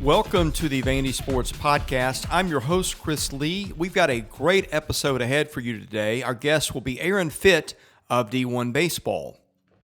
Welcome to the Vandy Sports Podcast. I'm your host, Chris Lee. We've got a great episode ahead for you today. Our guest will be Fitt of D1 Baseball.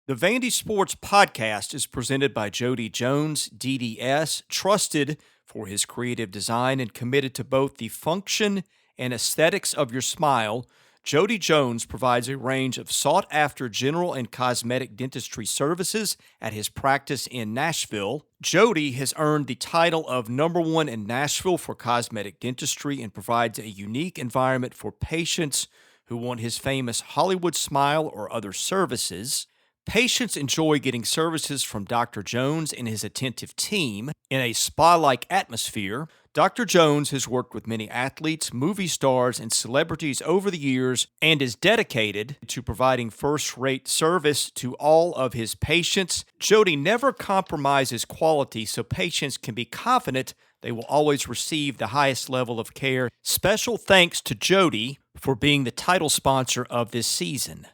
The Vandy Sports Podcast is presented by Jody Jones, DDS, trusted for his creative design and committed to both the function and aesthetics of your smile. Jody Jones provides a range of sought-after general and cosmetic dentistry services at his practice in Nashville. Jody has earned the title of #1 in Nashville for cosmetic dentistry and provides a unique environment for patients who want his famous Hollywood smile or other services. Patients enjoy getting services from Dr. Jones and his attentive team in a spa-like atmosphere. Dr. Jones has worked with many athletes, movie stars, and celebrities over the years and is dedicated to providing first-rate service to all of his patients. Jody never compromises quality, so patients can be confident they will always receive the highest level of care. Special thanks to Jody for being the title sponsor of this season.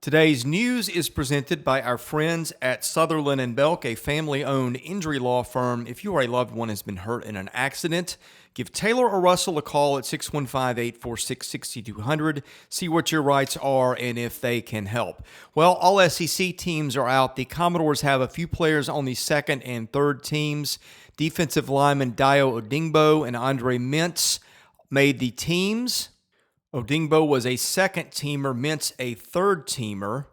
Today's news is presented by our friends at Sutherland & Belk, a family-owned injury law firm. If you or a loved one has been hurt in an accident, give Taylor or Russell a call at 615-846-6200. See what your rights are and if they can help. Well, all SEC teams are out. The Commodores have a few players on the second and third teams. Defensive lineman Dio Odingbo and Andre Mintz made the teams. Odingbo was a second-teamer, Mintz a third-teamer,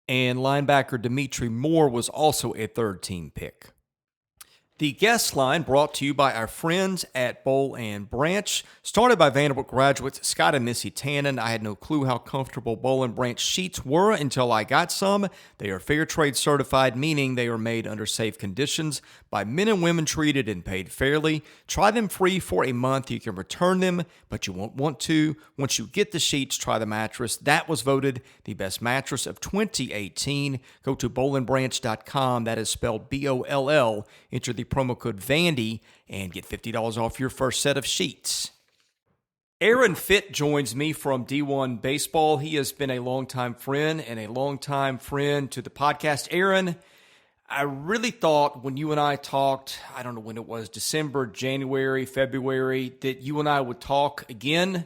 and linebacker Dimitri Moore was also a third-team pick. The guest line brought to you by our friends at Boll and Branch. Started by Vanderbilt graduates Scott and Missy Tannen. I had no clue how comfortable Boll and Branch sheets were until I got some. They are fair trade certified, meaning they are made under safe conditions by men and women treated and paid fairly. Try them free for a month. You can return them, but you won't want to. Once you get the sheets, try the mattress. That was voted the best mattress of 2018. Go to bollandbranch.com. That is spelled B-O-L-L. Enter the promo code Vandy and get $50 off your first set of sheets. Fitt joins me from D1 Baseball. He has been a longtime friend and a longtime friend to the podcast. Aaron, I really thought when you and I talked, I don't know when it was, December, January, February, that you and I would talk again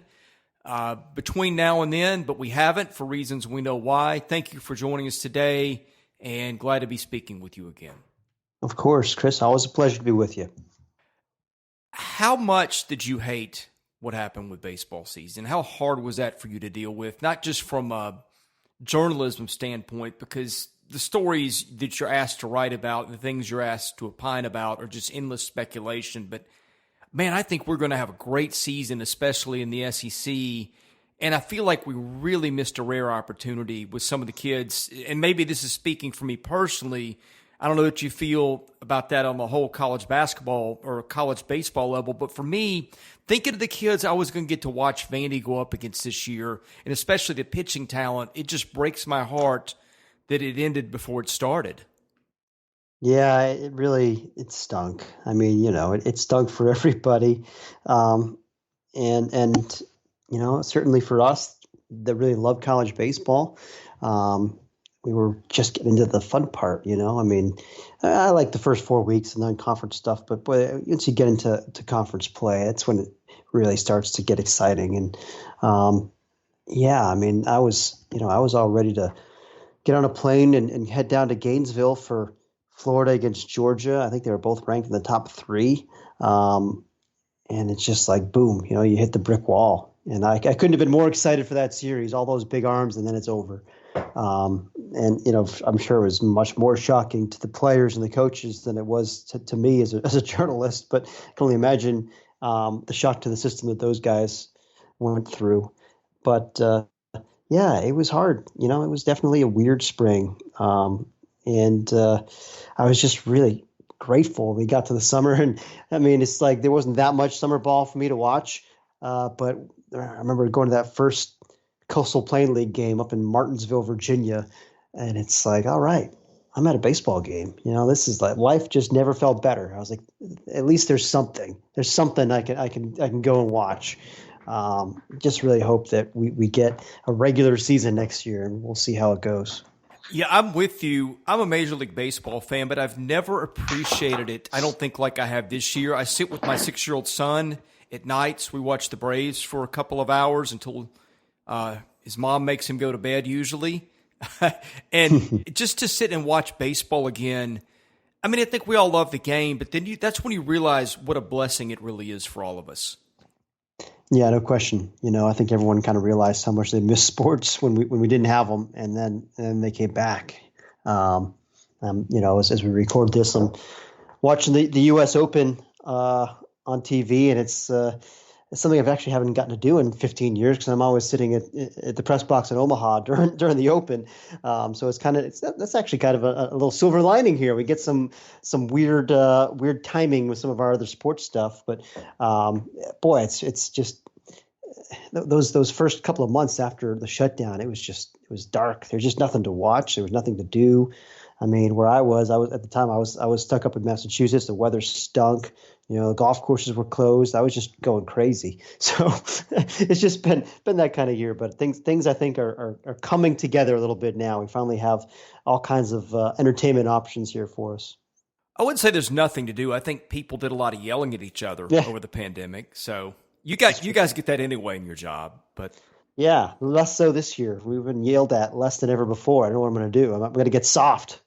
between now and then, but we haven't for reasons we know why. Thank you for joining us today and glad to be speaking with you again. Of course, Chris. Always a pleasure to be with you. How much did you hate what happened with baseball season? How hard was that for you to deal with? Not just from a journalism standpoint, because the stories that you're asked to write about, the things you're asked to opine about are just endless speculation. But, man, I think we're going to have a great season, especially in the SEC. And I feel like we really missed a rare opportunity with some of the kids. And maybe this is speaking for me personally. I don't know what you feel about that on the whole college basketball or college baseball level, but for me, thinking of the kids I was going to get to watch Vandy go up against this year, and especially the pitching talent, it just breaks my heart that it ended before it started. Yeah, it stunk. I mean, it stunk for everybody. And certainly for us that really love college baseball, we were just getting into the fun part, I mean, I like the first 4 weeks and non-conference stuff, but boy, once you get into conference play, that's when it really starts to get exciting. And I mean, I was all ready to get on a plane and head down to Gainesville for Florida against Georgia. I think they were both ranked in the top 3. And it's just like, boom, you hit the brick wall. And I couldn't have been more excited for that series, all those big arms, and then it's over. I'm sure it was much more shocking to the players and the coaches than it was to me as a journalist, but I can only imagine the shock to the system that those guys went through. But it was hard. It was definitely a weird spring. And I was just really grateful we got to the summer. And I mean, it's like there wasn't that much summer ball for me to watch. But I remember going to that first Coastal Plain League game up in Martinsville, Virginia. And it's like, all right, I'm at a baseball game. This is like life just never felt better. I was like, at least there's something. There's something I can go and watch. Just really hope that we get a regular season next year, and we'll see how it goes. Yeah, I'm with you. I'm a Major League Baseball fan, but I've never appreciated it. I don't think like I have this year. I sit with my 6-year-old son at nights. We watch the Braves for a couple of hours until his mom makes him go to bed usually. And just to sit and watch baseball again, I mean, I think we all love the game, but then that's when you realize what a blessing it really is for all of us. Yeah, no question. I think everyone kind of realized how much they missed sports when we didn't have them, and then they came back. As we record this, I'm watching the U.S. Open on TV, and it's something I've actually haven't gotten to do in 15 years because I'm always sitting at the press box in Omaha during the Open. So that's actually kind of a little silver lining here. We get some weird timing with some of our other sports stuff, but boy, it's just those first couple of months after the shutdown, it was dark. There's just nothing to watch. There was nothing to do. I mean, where I was at the time, I was stuck up in Massachusetts. The weather stunk. The golf courses were closed. I was just going crazy. So it's just been that kind of year. But things I think are coming together a little bit now. We finally have all kinds of entertainment options here for us. I wouldn't say there's nothing to do. I think people did a lot of yelling at each other over the pandemic. So you guys get that anyway in your job, but. Yeah, less so this year. We've been yelled at less than ever before. I don't know what I'm going to do. I'm going to get soft.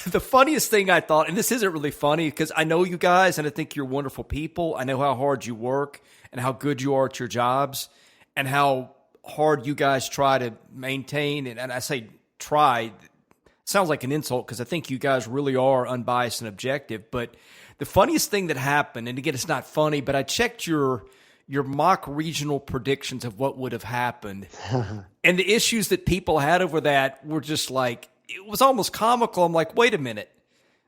The funniest thing I thought, and this isn't really funny because I know you guys and I think you're wonderful people. I know how hard you work and how good you are at your jobs and how hard you guys try to maintain. And I say try, it sounds like an insult because I think you guys really are unbiased and objective. But the funniest thing that happened, and again, it's not funny, but I checked your mock regional predictions of what would have happened. And the issues that people had over that were just like, it was almost comical. I'm like, wait a minute.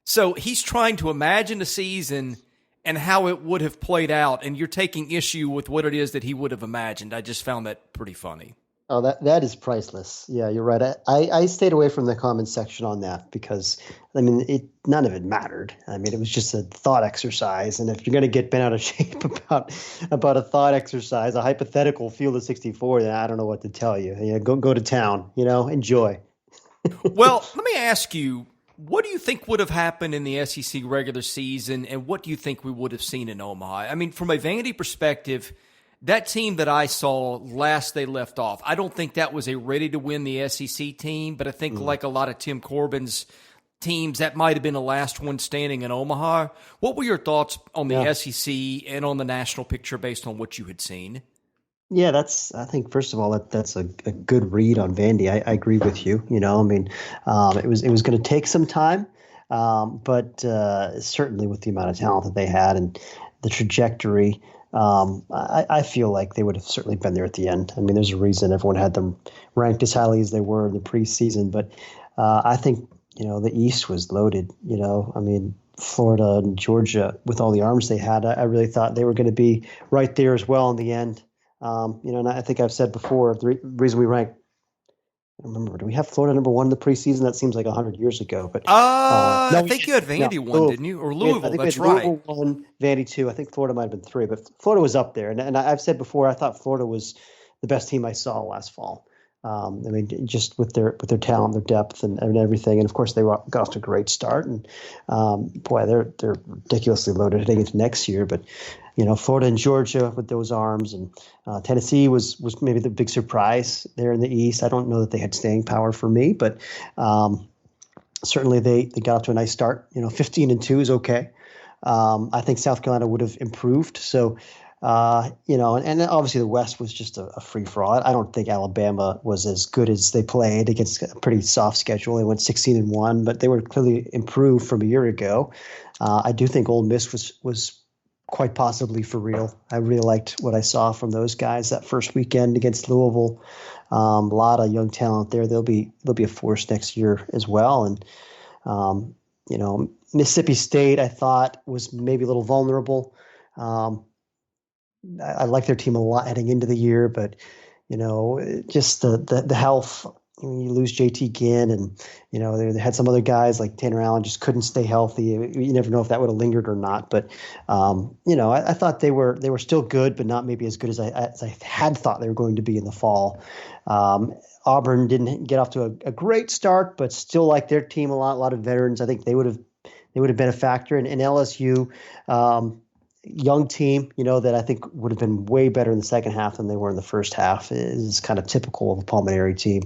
So he's trying to imagine a season and how it would have played out, and you're taking issue with what it is that he would have imagined. I just found that pretty funny. Oh, that is priceless. Yeah, you're right. I stayed away from the comment section on that because, I mean, none of it mattered. I mean, it was just a thought exercise. And if you're going to get bent out of shape about a thought exercise, a hypothetical field of 64, then I don't know what to tell you. Go to town, enjoy. Well, let me ask you, what do you think would have happened in the SEC regular season, and what do you think we would have seen in Omaha? I mean, from a Vandy perspective, that team that I saw last they left off, I don't think that was a ready-to-win the SEC team, but I think like a lot of Tim Corbin's teams, that might have been the last one standing in Omaha. What were your thoughts on the SEC and on the national picture based on what you had seen? Yeah, I think first of all that's a good read on Vandy. I agree with you. I mean, it was going to take some time, but certainly with the amount of talent that they had and the trajectory, I feel like they would have certainly been there at the end. I mean, there's a reason everyone had them ranked as highly as they were in the preseason, but I think the East was loaded. I mean, Florida and Georgia with all the arms they had, I really thought they were going to be right there as well in the end. And I think I've said before, the reason we rank, I don't remember, do we have Florida number one in the preseason? That seems like 100 years ago. But I think you had Vandy one, didn't you? Or Louisville, that's right. Louisville one, Vandy two. I think Florida might have been three, but Florida was up there. And I've said before, I thought Florida was the best team I saw last fall. I mean, just with their talent, their depth, and everything, and of course they got off to a great start. And boy, they're ridiculously loaded heading into next year. But Florida and Georgia with those arms, and Tennessee was maybe the big surprise there in the East. I don't know that they had staying power for me, but certainly they got off to a nice start. 15-2 is okay. I think South Carolina would have improved. So. And obviously the West was just a free for all. I don't think Alabama was as good as they played against a pretty soft schedule. They went 16-1, but they were clearly improved from a year ago. I do think Ole Miss was quite possibly for real. I really liked what I saw from those guys that first weekend against Louisville. A lot of young talent there. They'll be a force next year as well. And Mississippi State, I thought, was maybe a little vulnerable. I like their team a lot heading into the year, but just the health you lose JT Ginn, and they had some other guys like Tanner Allen just couldn't stay healthy. You never know if that would have lingered or not. But I thought they were still good, but not maybe as good as I had thought they were going to be in the fall. Auburn didn't get off to a great start, but still like their team a lot of veterans. I think they would have been a factor. And LSU, young team, that I think would have been way better in the second half than they were in the first half. Is kind of typical of a Palmetary team.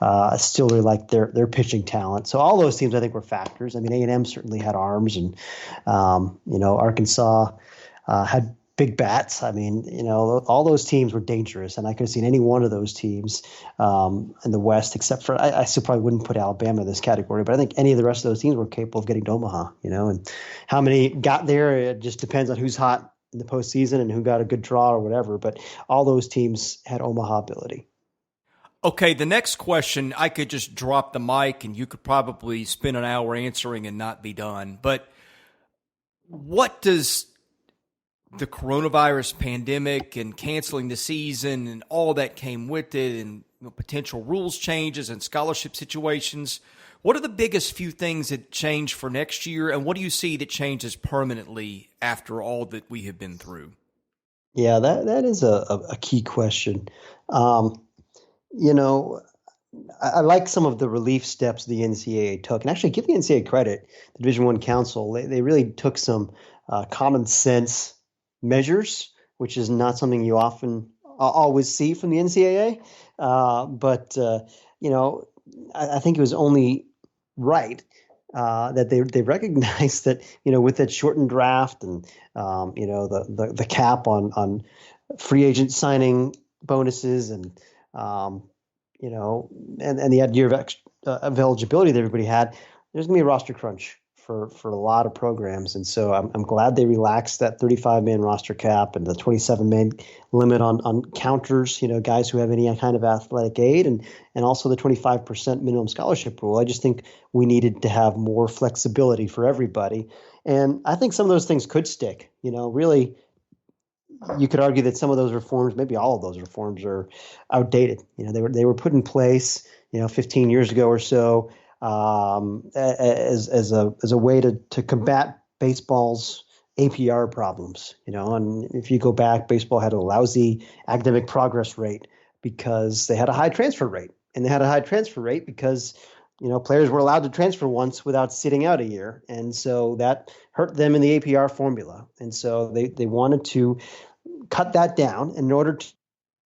I still really like their pitching talent. So all those teams I think were factors. I mean, A&M certainly had arms, and Arkansas had big bats. I mean, all those teams were dangerous, and I could have seen any one of those teams in the West, except for I still probably wouldn't put Alabama in this category, but I think any of the rest of those teams were capable of getting to Omaha. And how many got there, it just depends on who's hot in the postseason and who got a good draw or whatever. But all those teams had Omaha ability. Okay, the next question, I could just drop the mic and you could probably spend an hour answering and not be done. But what does the coronavirus pandemic and canceling the season and all that came with it, and potential rules changes and scholarship situations, what are the biggest few things that change for next year, and what do you see that changes permanently after all that we have been through? Yeah, that is a key question. I like some of the relief steps the NCAA took, and actually give the NCAA credit. The Division I Council, they really took some common sense measures, which is not something you often always see from the NCAA. But I think it was only right that they recognized that, with that shortened draft and, the cap on free agent signing bonuses and, and the year of eligibility that everybody had, there's going to be a roster crunch for a lot of programs. And so I'm glad they relaxed that 35-man roster cap and the 27-man limit on counters, guys who have any kind of athletic aid, and also the 25% minimum scholarship rule. I just think we needed to have more flexibility for everybody. And I think some of those things could stick. Really, you could argue that some of those reforms, maybe all of those reforms, are outdated. They were put in place, 15 years ago or so, as a way to combat baseball's APR problems, and if you go back, baseball had a lousy academic progress rate because they had a high transfer rate, and they had a high transfer rate because, players were allowed to transfer once without sitting out a year. And so that hurt them in the APR formula. And so they wanted to cut that down in order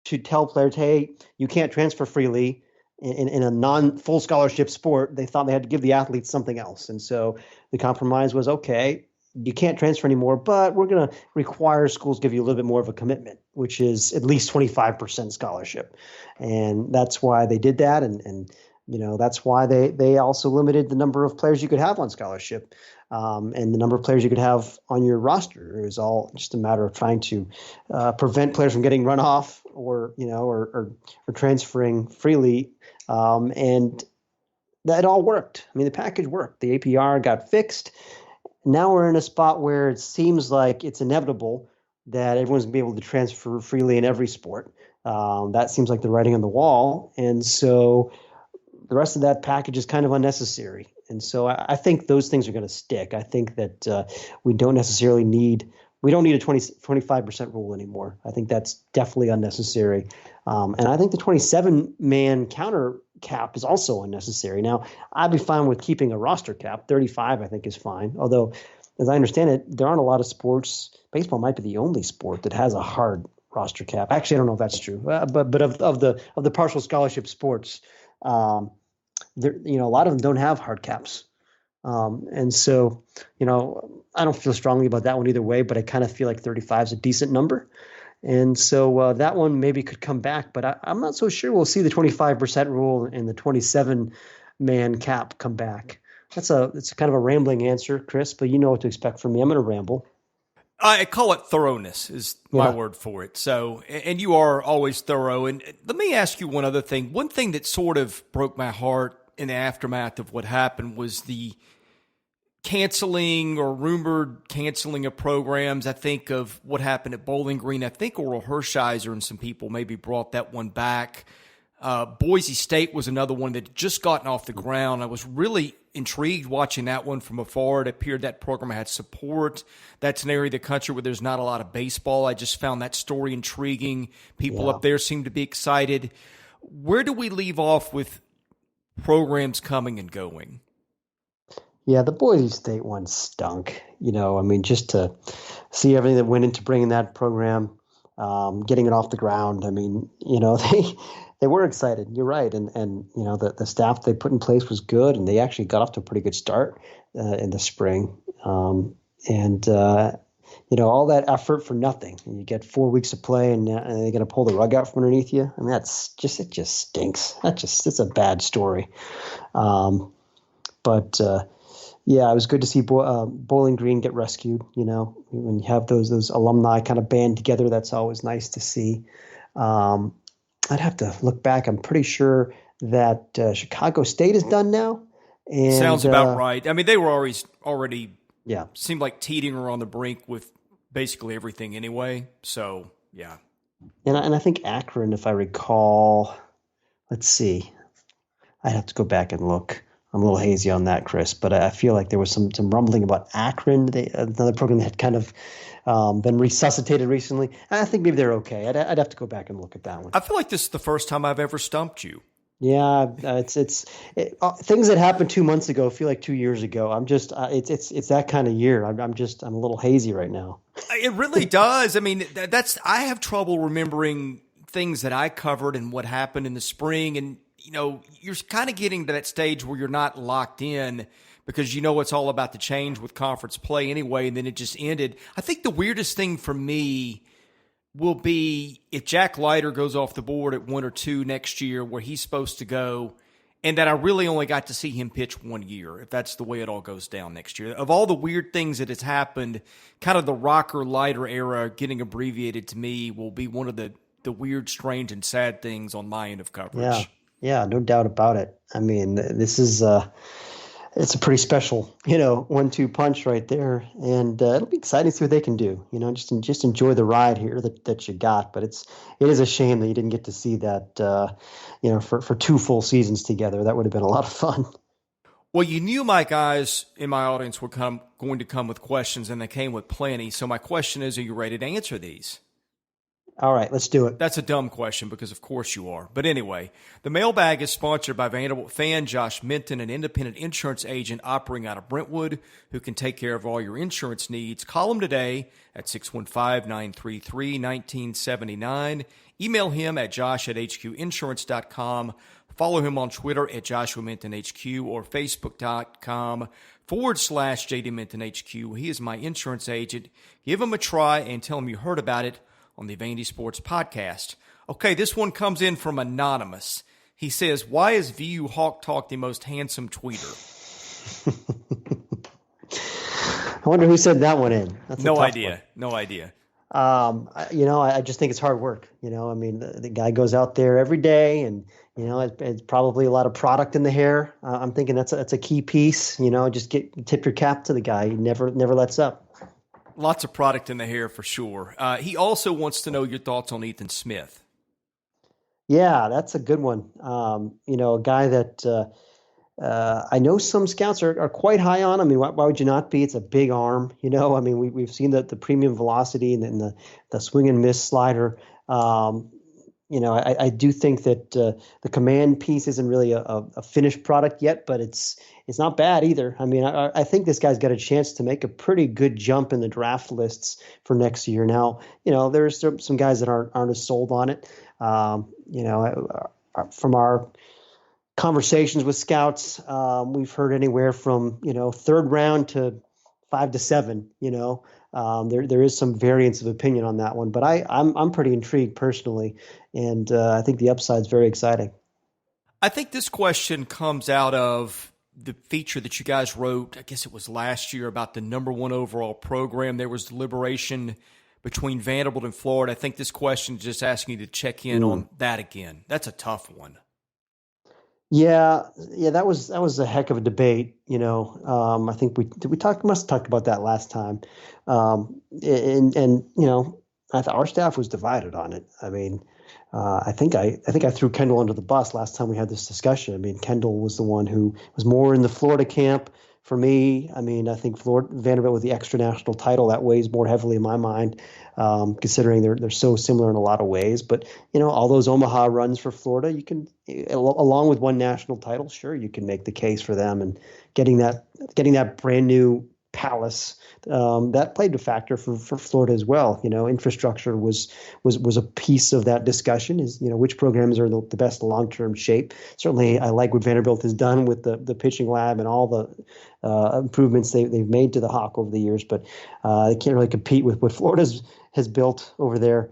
to tell players, hey, you can't transfer freely. In a non-full scholarship sport, they thought they had to give the athletes something else. And so the compromise was, okay, you can't transfer anymore, but we're going to require schools give you a little bit more of a commitment, which is at least 25% scholarship. And that's why they did that. And that's why they also limited the number of players you could have on scholarship, and the number of players you could have on your roster. It was all just a matter of trying to prevent players from getting run off or transferring freely. And that all worked. I mean, the package worked. The APR got fixed. Now we're in a spot where it seems like it's inevitable that everyone's going to be able to transfer freely in every sport. That seems like the writing on the wall. And so the rest of that package is kind of unnecessary. And so I think those things are going to stick. I think that we don't need a 25% rule anymore. I think that's definitely unnecessary. And I think the 27-man counter cap is also unnecessary. Now, I'd be fine with keeping a roster cap. 35, I think, is fine. Although, as I understand it, there aren't a lot of sports. Baseball might be the only sport that has a hard roster cap. Actually, I don't know if that's true. But of the partial scholarship sports, a lot of them don't have hard caps. And so, I don't feel strongly about that one either way, but I kind of feel like 35 is a decent number. And so that one maybe could come back, but I'm not so sure we'll see the 25% rule and the 27-man cap come back. It's kind of a rambling answer, Chris, but you know what to expect from me. I'm going to ramble. I call it thoroughness is my word for it. So, and you are always thorough. And let me ask you one other thing. One thing that sort of broke my heart in the aftermath of what happened was the canceling or rumored canceling of programs. I think of what happened at Bowling Green. I think Oral Hershiser and some people maybe brought that one back. Boise State was another one that had just gotten off the ground. I was really intrigued watching that one from afar. It appeared that program had support. That's an area of the country where there's not a lot of baseball. I just found that story intriguing. People up there seem to be excited. Where do we leave off with programs coming and going? Yeah, the Boise State one stunk. Just to see everything that went into bringing that program, getting it off the ground. They were excited. You're right, and the staff they put in place was good, and they actually got off to a pretty good start in the spring. All that effort for nothing. And you get 4 weeks of play, and they're going to pull the rug out from underneath you. I mean, it just stinks. It's a bad story. Yeah, it was good to see Bowling Green get rescued. When you have those alumni kind of band together, that's always nice to see. I'd have to look back. I'm pretty sure that Chicago State is done now. And, sounds about right. I mean, they were already seemed like teetering on the brink with basically everything anyway. So, yeah. And I think Akron, if I recall, let's see. I'd have to go back and look. I'm a little hazy on that, Chris, but I feel like there was some rumbling about Akron, another program that had kind of been resuscitated recently. I think maybe they're okay. I'd have to go back and look at that one. I feel like this is the first time I've ever stumped you. Yeah, it's things that happened 2 months ago feel like 2 years ago. I'm just it's that kind of year. I'm a little hazy right now. It really does. I mean, I have trouble remembering things that I covered and what happened in the spring, and you're kind of getting to that stage where you're not locked in because it's all about to change with conference play anyway, and then it just ended. I think the weirdest thing for me will be if Jack Leiter goes off the board at 1 or 2 next year where he's supposed to go, and that I really only got to see him pitch 1 year, if that's the way it all goes down next year. Of all the weird things that has happened, kind of the Rocker Leiter era getting abbreviated to me will be one of the weird, strange, and sad things on my end of coverage. Yeah, no doubt about it. I mean, this is it's a pretty special, 1-2 punch right there, and it'll be exciting to see what they can do. Just enjoy the ride here that you got. But it is a shame that you didn't get to see that, for 2 full seasons together. That would have been a lot of fun. Well, you knew my guys in my audience were going to come with questions, and they came with plenty. So my question is, are you ready to answer these? All right, let's do it. That's a dumb question because, of course, you are. But anyway, the mailbag is sponsored by Vanderbilt fan Josh Minton, an independent insurance agent operating out of Brentwood who can take care of all your insurance needs. Call him today at 615-933-1979. Email him at josh@hqinsurance.com. Follow him on Twitter at Joshua Minton HQ or Facebook.com/JD Minton HQ. He is my insurance agent. Give him a try and tell him you heard about it on the Vandy Sports Podcast. Okay, this one comes in from Anonymous. He says, why is VU Hawk Talk the most handsome tweeter? I wonder who said that one in. That's no idea. No idea. I just think it's hard work. I mean, the guy goes out there every day and, it's probably a lot of product in the hair. I'm thinking that's a key piece, just tip your cap to the guy. He never lets up. Lots of product in the hair for sure. He also wants to know your thoughts on Ethan Smith. Yeah, that's a good one. A guy that I know some scouts are quite high on. I mean, why would you not be? It's a big arm. I mean, we've seen the premium velocity and the swing and miss slider. I do think that the command piece isn't really a finished product yet, but it's not bad either. I mean, I think this guy's got a chance to make a pretty good jump in the draft lists for next year. Now, there's some guys that aren't as sold on it. From our conversations with scouts, we've heard anywhere from, 3rd round to 5 to 7, there is some variance of opinion on that one, but I'm pretty intrigued personally. And I think the upside is very exciting. I think this question comes out of the feature that you guys wrote, I guess it was last year, about the number 1 overall program. There was deliberation between Vanderbilt and Florida. I think this question is just asking you to check in on that again. That's a tough one. Yeah, that was a heck of a debate. I think must have talked about that last time. our staff was divided on it. I mean, I think I threw Kendall under the bus last time we had this discussion. I mean, Kendall was the one who was more in the Florida camp. For me, I mean, I think Vanderbilt with the extra national title, that weighs more heavily in my mind, considering they're so similar in a lot of ways. But all those Omaha runs for Florida, you can, along with one national title, sure, you can make the case for them, and getting that brand new palace, that played a factor for Florida as well. Infrastructure was a piece of that discussion. Is which programs are the best long-term shape. Certainly, I like what Vanderbilt has done with the pitching lab and all the improvements they've made to the Hawk over the years, but they can't really compete with what Florida has built over there.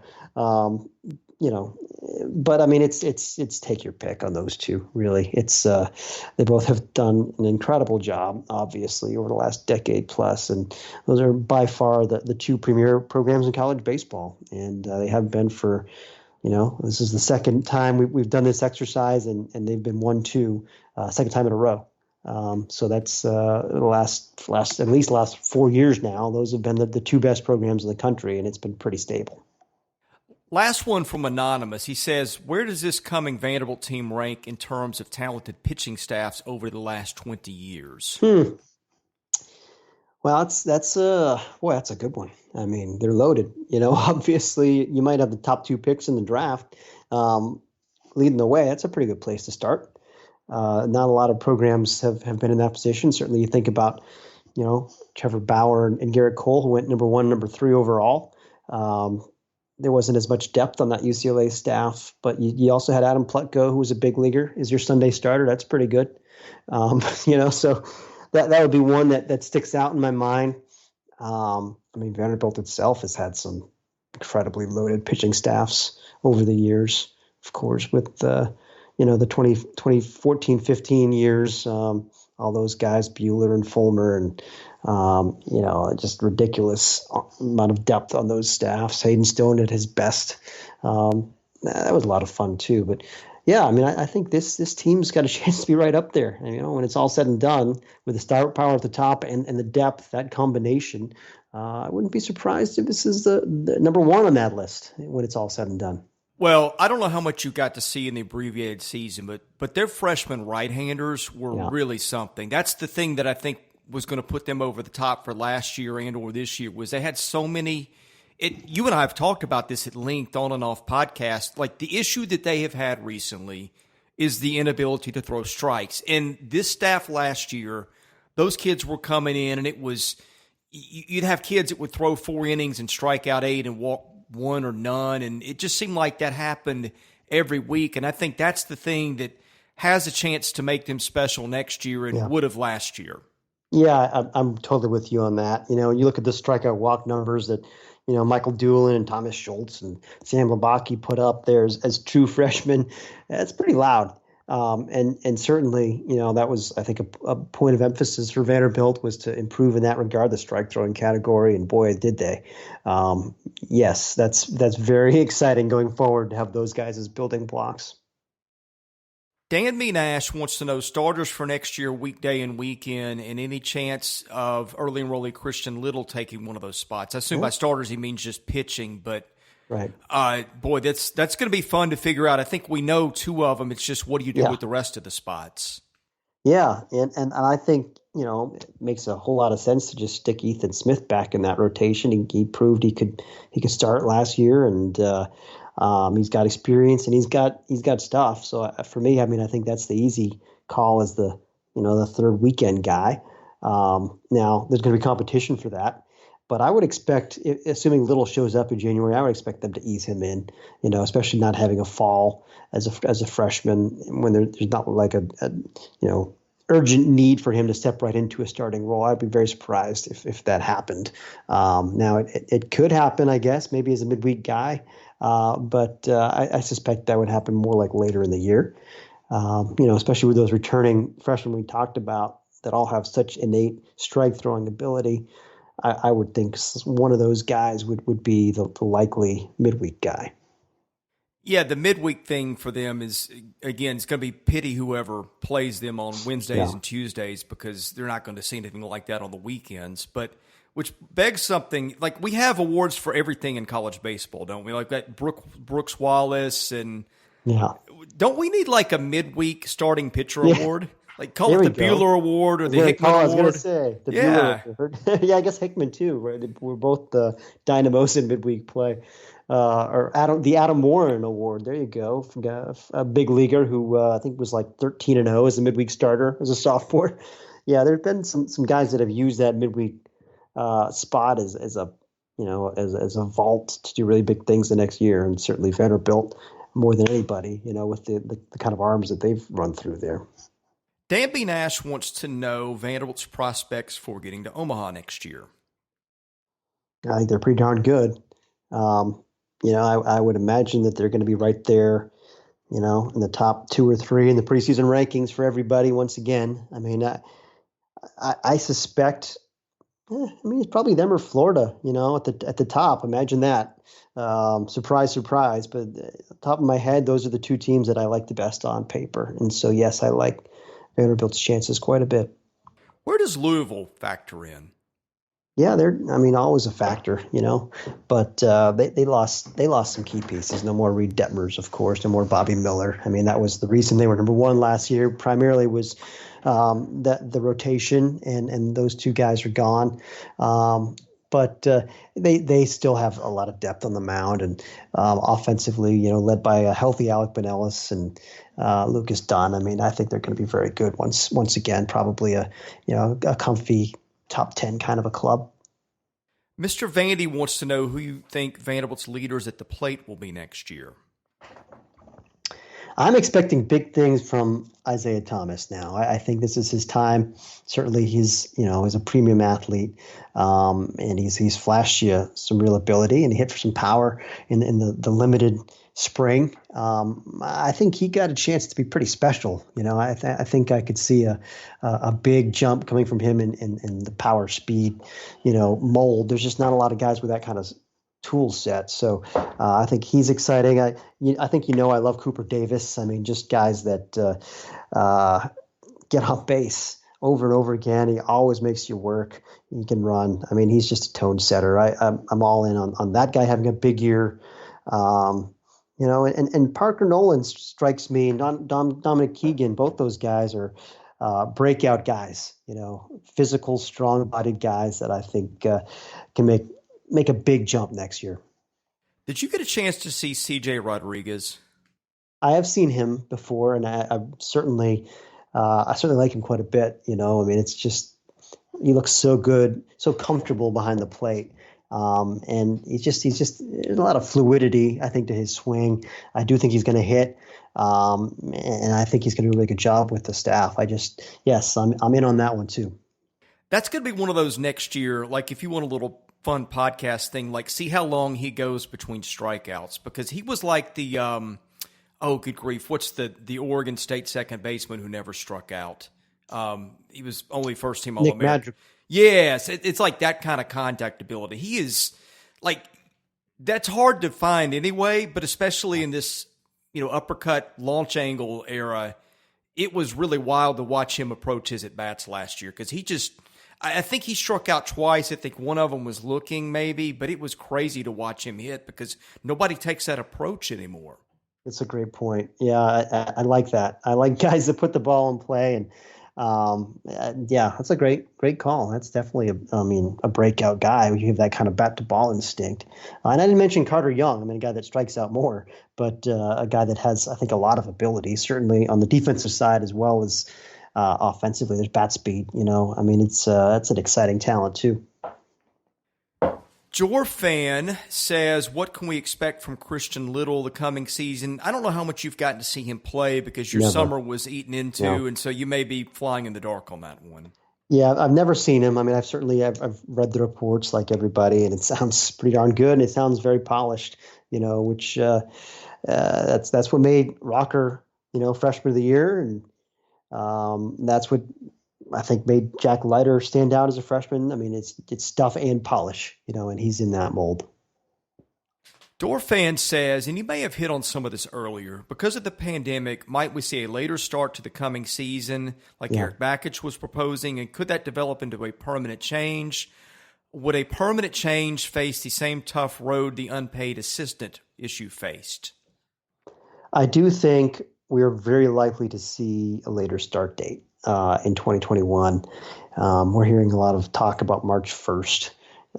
But I mean, it's take your pick on those two. Really, they both have done an incredible job, obviously, over the last decade plus, and those are by far the two premier programs in college baseball, and they have been for. This is the second time we've done this exercise, and they've been 1-2, second time in a row. So that's the last 4 years now. Those have been the two best programs in the country, and it's been pretty stable. Last one from Anonymous. He says, where does this coming Vanderbilt team rank in terms of talented pitching staffs over the last 20 years? Well, that's a good one. I mean, they're loaded. Obviously, you might have the top 2 picks in the draft leading the way. That's a pretty good place to start. Not a lot of programs have been in that position. Certainly, you think about, Trevor Bauer and Garrett Cole, who went number 1, number 3 overall. There wasn't as much depth on that UCLA staff, but you also had Adam Plutko, who was a big leaguer, is your Sunday starter. That's pretty good. So that would be one that sticks out in my mind. I mean, Vanderbilt itself has had some incredibly loaded pitching staffs over the years, of course, with the 2014-15 years, all those guys, Buehler and Fulmer, and just ridiculous amount of depth on those staffs. Hayden Stone at his best. That was a lot of fun too. But yeah, I mean, I think this team's got a chance to be right up there. When it's all said and done, with the star power at the top and the depth, that combination, I wouldn't be surprised if this is the number 1 on that list when it's all said and done. Well, I don't know how much you got to see in the abbreviated season, but their freshman right-handers were really something. That's the thing that I think was going to put them over the top for last year and or this year, was they had so many. You and I have talked about this at length on and off podcast. Like, the issue that they have had recently is the inability to throw strikes. And this staff last year, those kids were coming in, and it was you'd have kids that would throw 4 innings and strike out 8 and walk 1 or none, and it just seemed like that happened every week. And I think that's the thing that has a chance to make them special next year and would have last year. Yeah, I'm totally with you on that. You look at the strikeout walk numbers that Michael Doolin and Thomas Schultz and Sam Labaki put up there as true freshmen. It's pretty loud. And certainly, that was, I think, a point of emphasis for Vanderbilt, was to improve in that regard, the strike throwing category. And boy, did they. Yes, that's very exciting going forward to have those guys as building blocks. Dan B. Nash wants to know starters for next year, weekday and weekend, and any chance of early enrollee Christian Little taking one of those spots. I assume by starters he means just pitching, but right. Boy, that's going to be fun to figure out. I think we know 2 of them. It's just, what do you do with the rest of the spots? Yeah, and I think it makes a whole lot of sense to just stick Ethan Smith back in that rotation. He proved he could start last year, and he's got experience and he's got stuff. So for me, I mean, I think that's the easy call as the third weekend guy. Now there's going to be competition for that. But I would expect, assuming Little shows up in January, I would expect them to ease him in, especially not having a fall as a freshman when there's not like a urgent need for him to step right into a starting role. I'd be very surprised if that happened. Now it could happen, I guess, maybe as a midweek guy, but I suspect that would happen more like later in the year. Especially with those returning freshmen we talked about that all have such innate strike throwing ability. I would think one of those guys would be the likely midweek guy. Yeah, the midweek thing for them is, again, it's going to be pity whoever plays them on Wednesdays and Tuesdays, because they're not going to see anything like that on the weekends. But which begs something. Like, we have awards for everything in college baseball, don't we? Like that Brooks Wallace, and don't we need like a midweek starting pitcher award? Like, call it the Bueller Award or the Hickman Award. I was going to say the Bueller Award. Yeah, I guess Hickman too. Right? We're both the dynamos in midweek play. Or the Adam Warren Award. There you go. From a big leaguer who I think was like 13-0 as a midweek starter as a sophomore. Yeah, there have been some guys that have used that midweek spot as a vault to do really big things the next year, and certainly Vanderbilt more than anybody. With the kind of arms that they've run through there. Danby Nash wants to know Vanderbilt's prospects for getting to Omaha next year. I think they're pretty darn good. I would imagine that they're going to be right there, in the top 2 or 3 in the preseason rankings for everybody once again. I mean, I suspect, it's probably them or Florida, at the top. Imagine that. Surprise, surprise. But at the top of my head, those are the 2 teams that I like the best on paper. And so, yes, I like Vanderbilt's chances quite a bit. Where does Louisville factor in? Yeah, they're always a factor, but they lost some key pieces. No more Reed Detmers, of course, no more Bobby Miller. I mean, that was the reason they were number 1 last year. Primarily was the rotation, and those 2 guys are gone. But they still have a lot of depth on the mound, and offensively, led by a healthy Alec Benelis and Lucas Dunn. I mean, I think they're going to be very good once again. Probably a comfy top 10 kind of a club. Mr. Vandy wants to know who you think Vanderbilt's leaders at the plate will be next year. I'm expecting big things from Isaiah Thomas now. I think this is his time. Certainly he's a premium athlete, and he's flashed you some real ability, and he hit for some power in the limited spring. I think he got a chance to be pretty special. I think I could see a big jump coming from him in the power speed, mold. There's just not a lot of guys with that kind of tool set. So I think he's exciting. I think I love Cooper Davis. I mean, just guys that get on base over and over again. He always makes you work. He can run. I mean, he's just a tone setter. I'm all in on that guy having a big year. And Parker Nolan strikes me, and Dominic Keegan, both those guys are breakout guys, physical, strong-bodied guys that I think can make a big jump next year. Did you get a chance to see C.J. Rodriguez? I have seen him before, and I certainly like him quite a bit. I mean, it's just he looks so good, so comfortable behind the plate. And he's just there's a lot of fluidity, I think, to his swing. I do think he's going to hit, and I think he's going to do a really good job with the staff. I'm in on that one too. That's going to be one of those next year. Like, if you want a little fun podcast thing, like, see how long he goes between strikeouts, because he was like the good grief, what's the Oregon State second baseman who never struck out? He was only first team All-American. Yes, it's like that kind of contact ability. He is like, that's hard to find anyway, but especially in this, uppercut launch angle era, it was really wild to watch him approach his at-bats last year, because I think he struck out twice. I think one of them was looking maybe, but it was crazy to watch him hit because nobody takes that approach anymore. That's a great point. Yeah, I like that. I like guys that put the ball in play, and that's a great call. That's definitely a breakout guy. You have that kind of bat to ball instinct. And I didn't mention Carter Young. I mean, a guy that strikes out more, but a guy that has, I think, a lot of ability, certainly on the defensive side as well as offensively. There's bat speed. I mean, that's an exciting talent too. Jor Fan says, what can we expect from Christian Little the coming season? I don't know how much you've gotten to see him play because your summer was eaten into, and so you may be flying in the dark on that one. Yeah, I've never seen him. I mean, I've read the reports like everybody, and it sounds pretty darn good, and it sounds very polished, which that's what made Rocker, freshman of the year, and that's what I think made Jack Leiter stand out as a freshman. I mean, it's stuff and polish, and he's in that mold. Dorfan says, and you may have hit on some of this earlier, because of the pandemic, might we see a later start to the coming season like Eric Bakich was proposing, and could that develop into a permanent change? would a permanent change face the same tough road the unpaid assistant issue faced? I do think we're very likely to see a later start date in 2021. We're hearing a lot of talk about March 1st.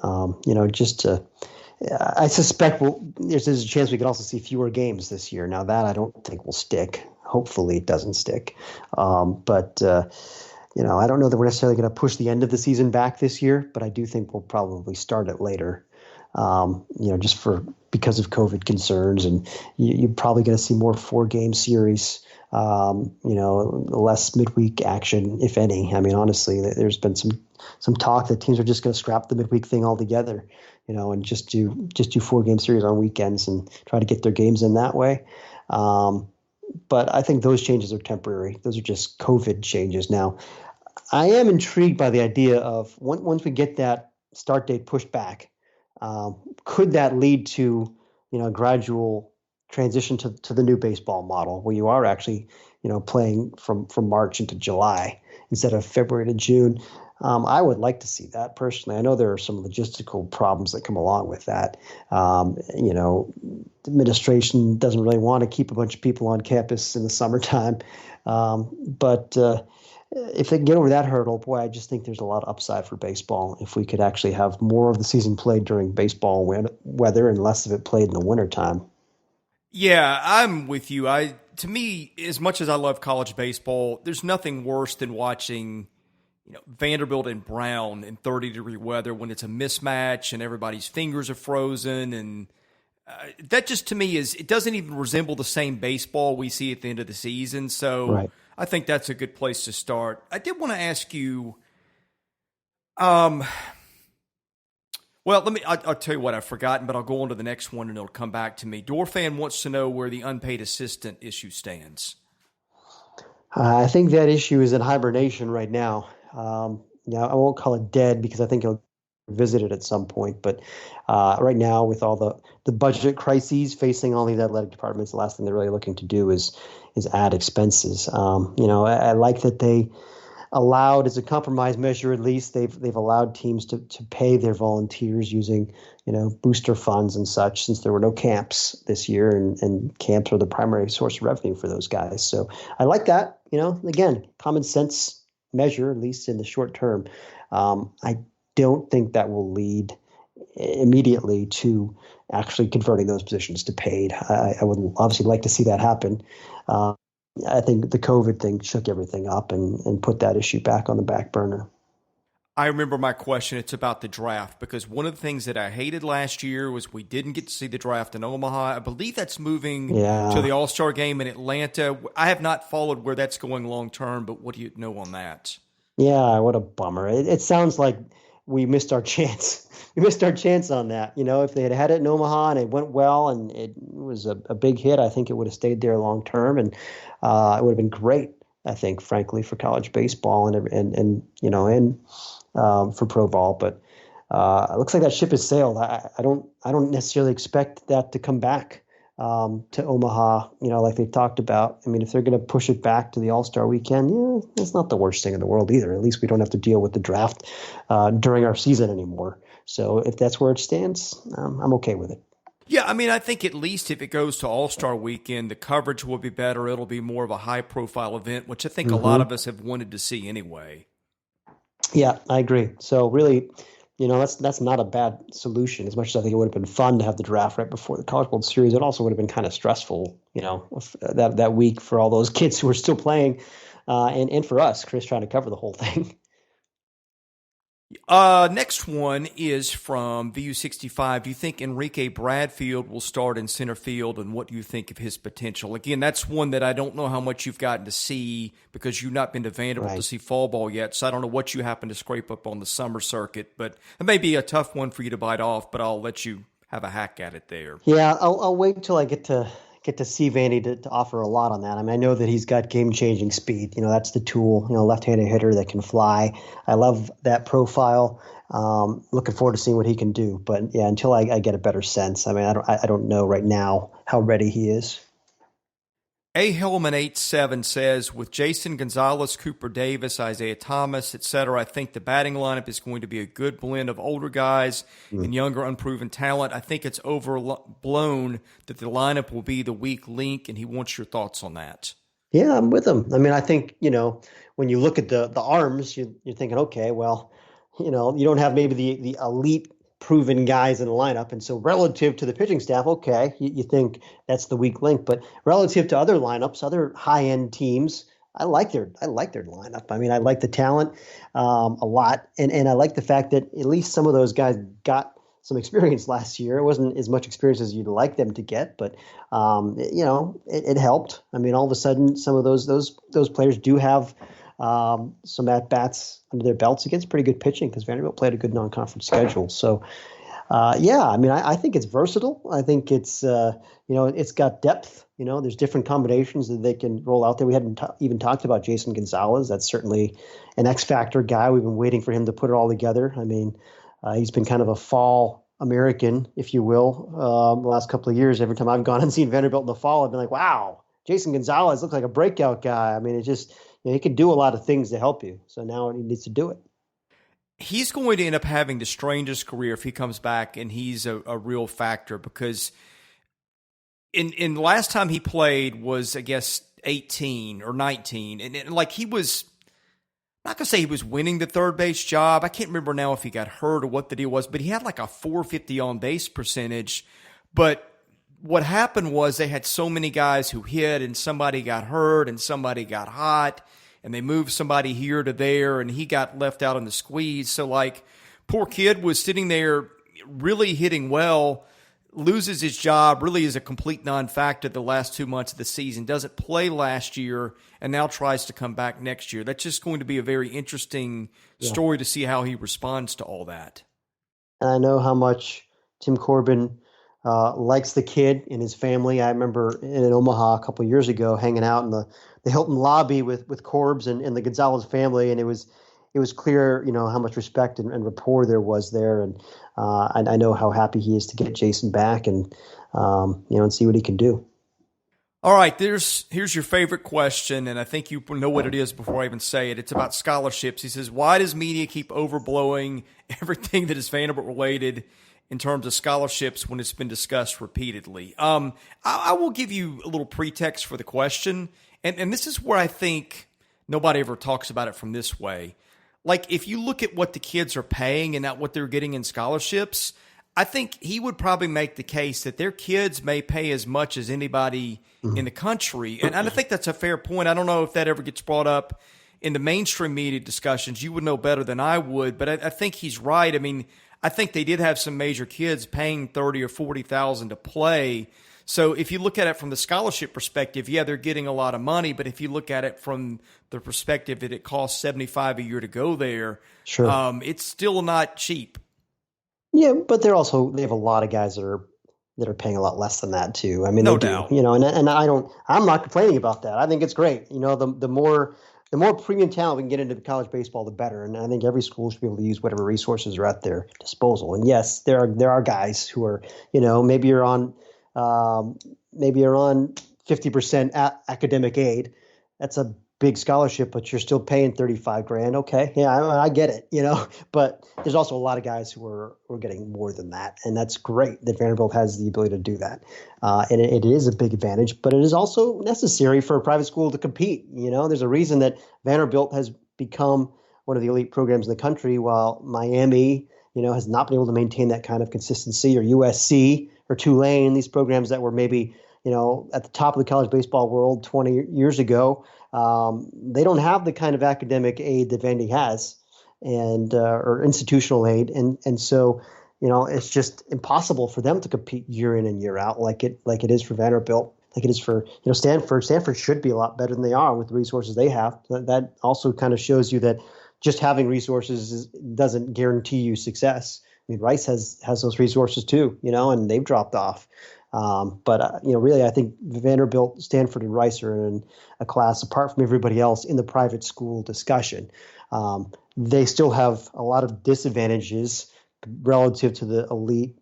I suspect there's a chance we could also see fewer games this year. Now that I don't think will stick. Hopefully it doesn't stick. I don't know that we're necessarily going to push the end of the season back this year, but I do think we'll probably start it later. Because of COVID concerns, and you're probably going to see more 4-game series. Less midweek action, if any. I mean, honestly, there's been some talk that teams are just going to scrap the midweek thing altogether, and just do 4-game series on weekends and try to get their games in that way. But I think those changes are temporary. Those are just COVID changes. Now, I am intrigued by the idea of once we get that start date pushed back, could that lead to a gradual transition to the new baseball model where you are actually playing from March into July instead of February to June? I would like to see that personally. I know there are some logistical problems that come along with that. The administration doesn't really want to keep a bunch of people on campus in the summertime. But if they can get over that hurdle, boy, I just think there's a lot of upside for baseball if we could actually have more of the season played during baseball weather and less of it played in the wintertime. Yeah, I'm with you. To me, as much as I love college baseball, there's nothing worse than watching Vanderbilt and Brown in 30-degree weather when it's a mismatch and everybody's fingers are frozen. And that just, to me, it doesn't even resemble the same baseball we see at the end of the season. So Right. I think that's a good place to start. I did want to ask you, I'll tell you what I've forgotten, but I'll go on to the next one and it'll come back to me. Dorfan wants to know where the unpaid assistant issue stands. I think that issue is in hibernation right now. I won't call it dead because I think he'll visit it at some point. But right now, with all the budget crises facing all these athletic departments, the last thing they're really looking to do is add expenses. I like that they allowed, as a compromise measure, at least they've allowed teams to pay their volunteers using booster funds and such, since there were no camps this year, and camps are the primary source of revenue for those guys. So I like that. Again, common sense measure, at least in the short term. I don't think that will lead immediately to actually converting those positions to paid. I would obviously like to see that happen. I think the COVID thing shook everything up and put that issue back on the back burner. I remember my question. It's about the draft, because one of the things that I hated last year was we didn't get to see the draft in Omaha. I believe that's moving to the All-Star game in Atlanta. I have not followed where that's going long term, but what do you know on that? Yeah, what a bummer. It sounds like we missed our chance. We missed our chance on that. If they had it in Omaha and it went well and it was a big hit, I think it would have stayed there long term, and it would have been great, I think, frankly, for college baseball and for pro ball. But it looks like that ship has sailed. I don't necessarily expect that to come back to Omaha, like they've talked about. I mean, if they're going to push it back to the All-Star weekend, it's not the worst thing in the world either. At least we don't have to deal with the draft during our season anymore. So if that's where it stands, I'm okay with it. Yeah, I mean, I think at least if it goes to All-Star weekend, the coverage will be better. It'll be more of a high-profile event, which I think a lot of us have wanted to see anyway. Yeah, I agree. So really, that's not a bad solution. As much as I think it would have been fun to have the draft right before the College World Series, it also would have been kind of stressful, that week for all those kids who are still playing, and for us, Chris, trying to cover the whole thing. Next one is from VU65. Do you think Enrique Bradfield will start in center field, and what do you think of his potential? Again, that's one that I don't know how much you've gotten to see because you've not been to Vanderbilt to see fall ball yet, so I don't know what you happen to scrape up on the summer circuit, but it may be a tough one for you to bite off, but I'll let you have a hack at it there. Yeah, I'll wait until I get to see Vandy to offer a lot on that. I mean, I know that he's got game-changing speed. That's the tool, left-handed hitter that can fly. I love that profile. Looking forward to seeing what he can do. But yeah, until I get a better sense, I mean, I don't know right now how ready he is. A. Hellman 87 says, with Jason Gonzalez, Cooper Davis, Isaiah Thomas, etc., I think the batting lineup is going to be a good blend of older guys and younger, unproven talent. I think it's overblown that the lineup will be the weak link, and he wants your thoughts on that. Yeah, I'm with him. I mean, I think, when you look at the arms, you're thinking, okay, well, you don't have maybe the elite proven guys in the lineup. And so relative to the pitching staff, okay, you think that's the weak link. But relative to other lineups, other high-end teams, I like their lineup. I mean, I like the talent a lot. And I like the fact that at least some of those guys got some experience last year. It wasn't as much experience as you'd like them to get, but it helped. I mean, all of a sudden, some of those players do have some at bats under their belts against pretty good pitching because Vanderbilt played a good non-conference schedule. So, I mean, I think it's versatile. I think it's it's got depth. There's different combinations that they can roll out there. We hadn't even talked about Jason Gonzalez. That's certainly an X factor guy. We've been waiting for him to put it all together. I mean, he's been kind of a fall American, if you will, the last couple of years. Every time I've gone and seen Vanderbilt in the fall, I've been like, wow, Jason Gonzalez looks like a breakout guy. I mean, it just, he can do a lot of things to help you. So now he needs to do it. He's going to end up having the strangest career if he comes back and he's a real factor, because in the last time he played was, I guess, 18 or 19. And like he was, I'm not going to say he was winning the third base job. I can't remember now if he got hurt or what the deal was, but he had like a 450 on base percentage. But what happened was they had so many guys who hit, and somebody got hurt and somebody got hot, and they moved somebody here to there, and he got left out in the squeeze. So like, poor kid was sitting there really hitting well, loses his job, really is a complete non-factor the last 2 months of the season, doesn't play last year, and now tries to come back next year. That's just going to be a very interesting story to see how he responds to all that. And I know how much Tim Corbin likes the kid and his family. I remember in Omaha a couple of years ago hanging out in the Hilton lobby with Corbs and the Gonzalez family, and it was clear, how much respect and rapport there was there. And I know how happy he is to get Jason back and see what he can do. All right, here's your favorite question, and I think you know what it is before I even say it. It's about scholarships. He says, why does media keep overblowing everything that is Vanderbilt related in terms of scholarships when it's been discussed repeatedly? I will give you a little pretext for the question, and this is where I think nobody ever talks about it from this way. Like, if you look at what the kids are paying and not what they're getting in scholarships, I think he would probably make the case that their kids may pay as much as anybody in the country. And I think that's a fair point. I don't know if that ever gets brought up in the mainstream media discussions. You would know better than I would, but I think he's right. I mean, I think they did have some major kids paying $30,000 or $40,000 to play. So if you look at it from the scholarship perspective, yeah, they're getting a lot of money. But if you look at it from the perspective that it costs $75,000 a year to go there, sure, it's still not cheap. Yeah, but they have a lot of guys that are paying a lot less than that too. I mean, no they doubt. do, and I'm not complaining about that. I think it's great. The more premium talent we can get into college baseball, the better. And I think every school should be able to use whatever resources are at their disposal. And yes, there are guys who are, maybe you're on 50% academic aid. That's a big scholarship, but you're still paying $35,000. Okay, yeah, I get it, But there's also a lot of guys who are getting more than that, and that's great that Vanderbilt has the ability to do that. And it is a big advantage, but it is also necessary for a private school to compete. There's a reason that Vanderbilt has become one of the elite programs in the country, while Miami, has not been able to maintain that kind of consistency, or USC or Tulane, these programs that were maybe, at the top of the college baseball world 20 years ago. They don't have the kind of academic aid that Vandy has, and or institutional aid, and so it's just impossible for them to compete year in and year out like it is for Vanderbilt, like it is for Stanford. Stanford should be a lot better than they are with the resources they have. That also kind of shows you that just having resources doesn't guarantee you success. I mean, Rice has those resources too, and they've dropped off. But really, I think Vanderbilt, Stanford, and Rice are in a class apart from everybody else in the private school discussion. They still have a lot of disadvantages relative to the elite,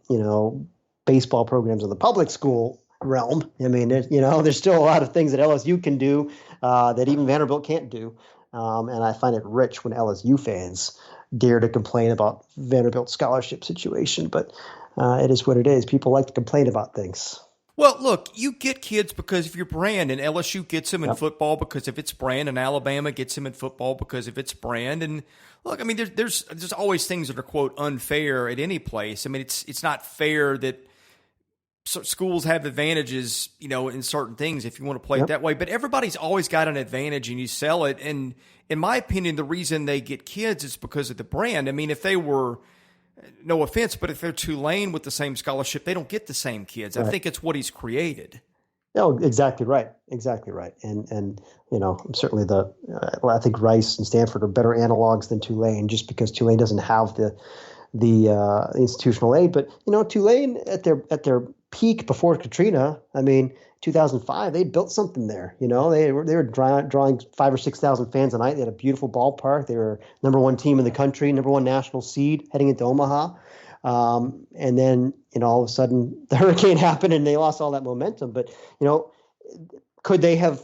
baseball programs in the public school realm. I mean, there's still a lot of things that LSU can do that even Vanderbilt can't do. And I find it rich when LSU fans dare to complain about Vanderbilt's scholarship situation. But it is what it is. People like to complain about things. Well, look, you get kids because of your brand, and LSU gets them in football because of its brand, and Alabama gets them in football because of its brand. And look, I mean, there's always things that are, quote, unfair at any place. I mean, it's not fair that schools have advantages, in certain things if you want to play it that way. But everybody's always got an advantage, and you sell it. And in my opinion, the reason they get kids is because of the brand. I mean, if they were, no offense, but if they're Tulane with the same scholarship, they don't get the same kids. Right. I think it's what he's created. Oh, exactly right. Exactly right. And certainly I think Rice and Stanford are better analogs than Tulane, just because Tulane doesn't have the institutional aid. But Tulane at their peak before Katrina, I mean, 2005, they built something there. They were drawing 5,000 or 6,000 fans a night. They had a beautiful ballpark. They were number one team in the country, number one national seed heading into Omaha. And then, all of a sudden the hurricane happened and they lost all that momentum. But, could they have,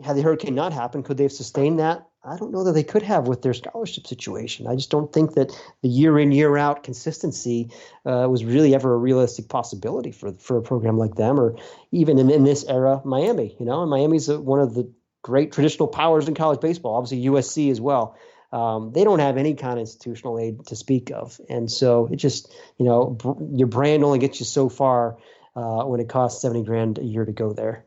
had the hurricane not happened, could they have sustained that? I don't know that they could have with their scholarship situation. I just don't think that the year in, year out consistency was really ever a realistic possibility for a program like them, or even in this era, Miami. And Miami's one of the great traditional powers in college baseball, obviously USC as well. They don't have any kind of institutional aid to speak of. And so it just, your brand only gets you so far when it costs $70,000 a year to go there.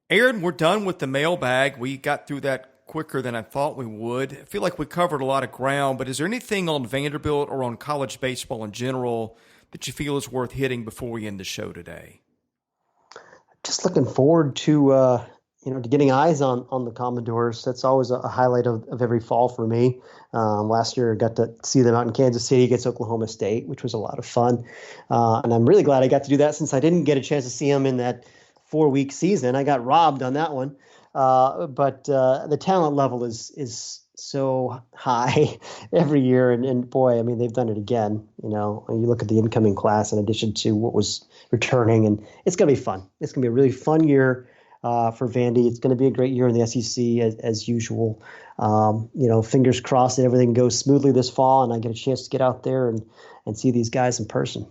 Aaron, we're done with the mailbag. We got through that quicker than I thought we would. I feel like we covered a lot of ground, but is there anything on Vanderbilt or on college baseball in general that you feel is worth hitting before we end the show today? Just looking forward to to getting eyes on the Commodores. That's always a highlight of every fall for me. Last year I got to see them out in Kansas City against Oklahoma State, which was a lot of fun. And I'm really glad I got to do that, since I didn't get a chance to see them in that 4-week season. I got robbed on that one. But the talent level is so high every year. And boy, I mean, they've done it again. You look at the incoming class in addition to what was returning, and it's going to be fun. It's going to be a really fun year for Vandy. It's going to be a great year in the SEC as usual. Fingers crossed that everything goes smoothly this fall and I get a chance to get out there and see these guys in person.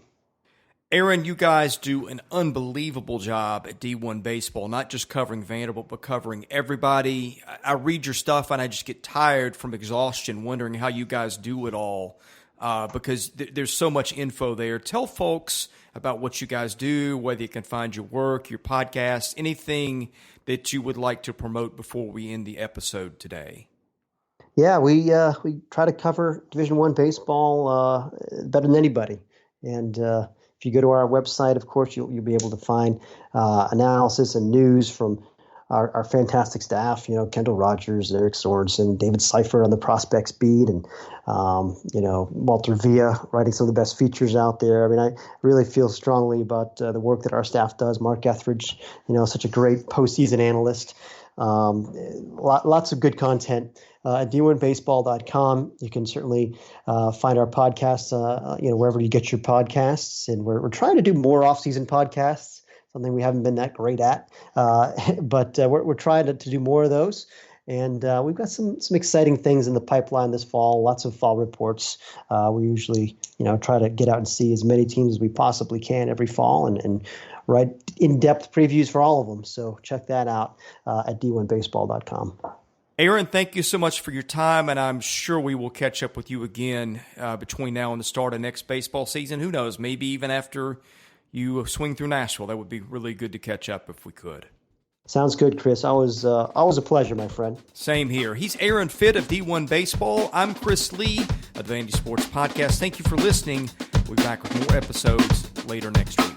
Aaron, you guys do an unbelievable job at D1 Baseball, not just covering Vanderbilt, but covering everybody. I read your stuff and I just get tired from exhaustion wondering how you guys do it all because there's so much info there. Tell folks about what you guys do, whether you can find your work, your podcast, anything that you would like to promote before we end the episode today. Yeah, we try to cover Division I baseball better than anybody. And if you go to our website, of course, you'll be able to find analysis and news from our fantastic staff. Kendall Rogers, Eric Sorensen, David Seifert on the prospects beat, and Walter Villa writing some of the best features out there. I mean, I really feel strongly about the work that our staff does. Mark Etheridge, such a great postseason analyst. Lots of good content at D1baseball.com. You can certainly find our podcasts, wherever you get your podcasts. And we're trying to do more off-season podcasts, something we haven't been that great at. But we're trying to do more of those. And we've got some exciting things in the pipeline this fall, lots of fall reports. We usually, try to get out and see as many teams as we possibly can every fall and write in-depth previews for all of them. So check that out at D1baseball.com. Aaron, thank you so much for your time, and I'm sure we will catch up with you again between now and the start of next baseball season. Who knows, maybe even after you swing through Nashville. That would be really good to catch up if we could. Sounds good, Chris. Always a pleasure, my friend. Same here. He's Aaron Fitt of D1 Baseball. I'm Chris Lee of the Vandy Sports Podcast. Thank you for listening. We'll be back with more episodes later next week.